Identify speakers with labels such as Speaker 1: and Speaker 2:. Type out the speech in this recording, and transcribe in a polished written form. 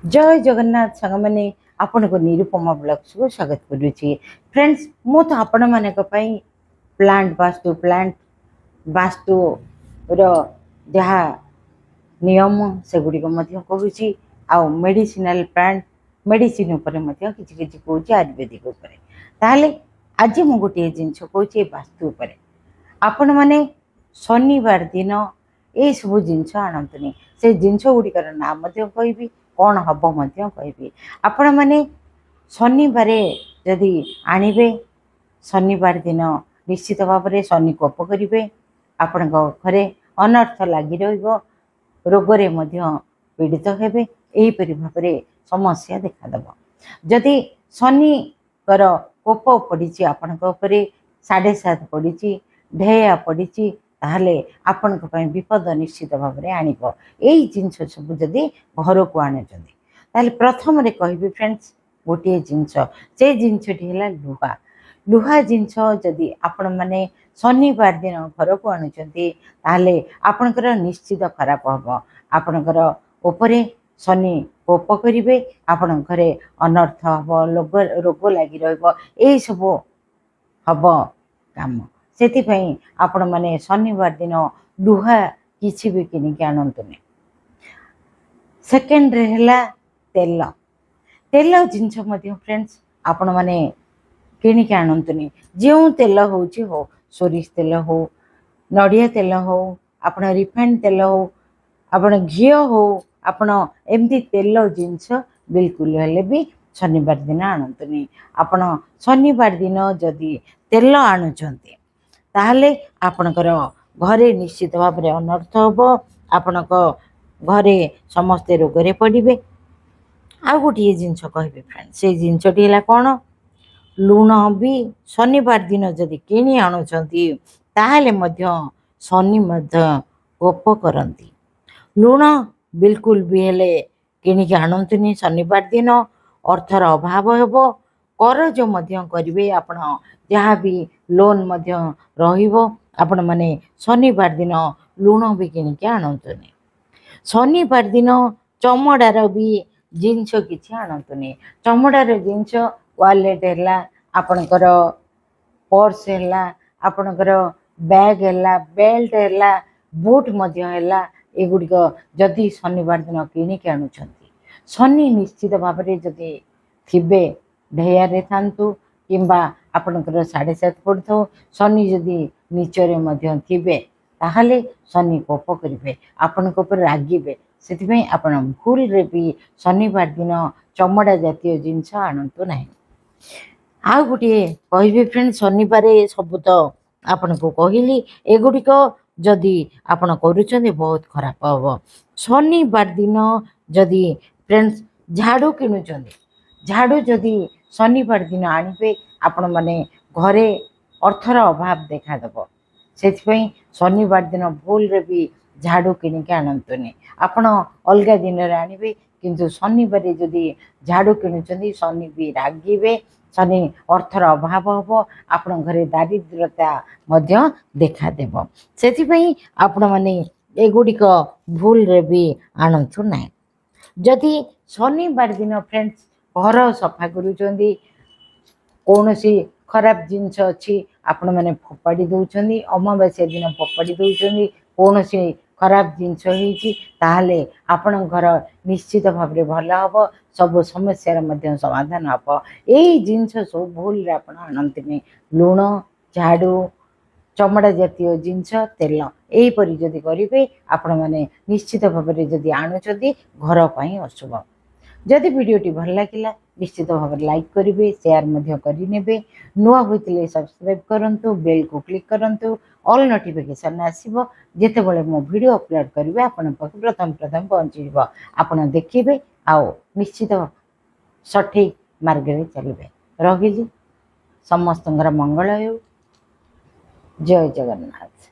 Speaker 1: जय जगन्नाथ सांग मैंने आपण को निरुपमा ब्लॉग्स को स्वागत करुच्ची। फ्रेंड्स मु तो आपण मानक प्लांट वास्तु रो जहाँ नियम से गुड़िक कहूँ आउ मेडिसिनाल प्लांट मेडिसिन उपर किसी किसी कहूँ आयुर्वेदिक उपर ताहले आज मु गोटे जिनस कहूँ वास्तु उपर आपण मैंने शनिवार दिन ये सब जिनस आणतुनि से जिनस गुड़िकर नाम कहि कौन हम कहि आपण मैंने शनिवार जदि आणवे शनिवार दिन निश्चित भाव में शनि कोप करेंगे आपण घरे अनर्थ लगी रोगरे पीड़ित हेबे एहीपरि भाव में समस्या देखादेव। जदि शनि कोप पड़ी आपण 7.5 पड़ी ढेया पड़ी ताहले आपण विपद निश्चित भाव में आणव। यही जिनस सब जदि घर को आणुचंदी ताहले प्रथम रे कहबी फ्रेंड्स गोटे जिनस से जिनसटी है लुहा। लुहा जिनस जदि आपण माने शनिवार दिन घर को आणुचंदी ताहले आपणकर निश्चित खराब हम। आपणकर उपरे शनि कोप करिवे आपण घरे अनर्थ हम रोग लगी रही सब हम काम से आपण माने शनिवार दिन लुहा किसी भी किनिक आणतुनि। सेकेंड रे है तेल तेल जिनस फ्रेंड्स आपण माने किनिक आणतुनि। जो तेल होची हो सोरिष तेल हो नड़िया तेल हो आपण रिफाइंड तेल हो आपण घी हो आपण एमती तेल जिनस बिल्कुल हेले भी शनिवार दिन आणतुनि। आपण शनिवार दिन जदि तेल आणुचंती ताहले आपणकर घरे निश्चित भाव में अनर्थ हम। आपण घरे समस्ते रोगरे पड़े। आ गोटे जिनस कहबी फ्रेंड से जिनसटी है कौन लुण भी शनिवार दिन जदि किणी आणुचंती ताहले मध्य शनि कोप करती। लुण बिल्कुल भी हेले किणिक आणतुनि शनिवार दिन अर्थर अभाव हेबो। करज करेंगे आपण जहाँ भी लोन रहिबो आपण माने शनिवार दिन लुण भी किणिक आणतुनि। शनिवार दिन चमड़ार भी जिनस किसी आणतुनि। चमड़ार जिनस वालेट है आपणकर पर्स है आपणकर बैग है बेल्ट है बूट है एगुड़िक जदि शनिवार दिन किणिक आणुचंती शनि निश्चित भाव में जदि थिबे ढेयारे थांतु किंबा आपणकर 7.5 पड़ो शनि जदि नीचरे थिबे ताहले शनि कोप करेंगे आपण रागिबे से आपण भूल रे भी शनिवार दिन चमड़ा जातीय जिनस आणतु नहीं। आ गोटे कहबी फ्रेंड शनिवार सब तो आपण को कहली एगुड़िक जदि आपण करुचंदी बहुत खराब हम। शनिवार दिन जदि फ्रेंड्स झाड़ू किणुचंदी झाड़ू जदि शनिवार दिन आणवे आपण माने घरे अर्थर अभाव देखादेव से शनिवार दिन भूल रे भी झाड़ू किणिक आणतुनि। आपण अलगा दिन आणवे किंतु शनिवार जदि झाड़ू किणुचंदी शनि भी रागिबे शनि अर्थर अभाव हम आपण घरे दारिद्रता देखादेव से आपण माने एगुड़िक भूल रे भी आणतु ना। जदि शनिवार दिन फ्रेंड्स घर सफा करुचंदी कौन सी खराब जिनस अच्छी आपण मैंने फोपाड़ी दौरान अमावास्या दिन फोपाड़ी दौरान कौन सी खराब जिनस ताहले आपण घर निश्चित भाव में भल हम सब समस्या समाधान हम। यही जिनस सब भूल आपण आणतुनि लुण झाड़ू चमड़ा जातीय जिनस तेल यहीपरि जदि करेंगे आपण मैंने निश्चित भाव में जदि आणुचंदी घर पाई अशुभ। जदि वीडियोटी भल लगिला निश्चित भाव में लाइक करेंगे शेयर करने नुआ होते सब्सक्राइब करूँ बेल को क्लिक करूँ ऑल नोटिफिकेशन आसो जितेबाला मो वीडियो अपलोड करेंगे आपण प्रथम पहुँच आप देखिए आओ निश्चित सठिक मार्ग में चलिए। रही समस्त मंगल हो। जय जगन्नाथ।